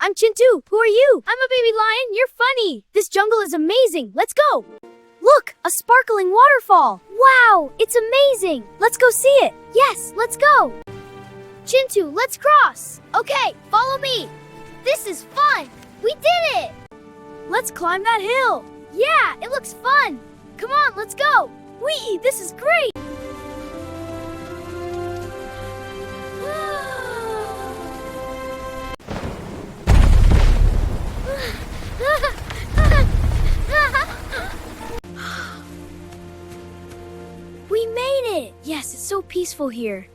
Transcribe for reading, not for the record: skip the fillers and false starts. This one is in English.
I'm Chintu. Who are you? I'm a baby lion. You're funny. This jungle is amazing. Let's go. Look, a sparkling waterfall. Wow, it's amazing. Let's go see it. Yes, let's go. Chintu, let's cross. Okay, follow me. This is fun. We did it. Let's climb that hill. Yeah, it looks fun. Come on, let's go. Whee, this is great. We made it. Yes, it's so peaceful here.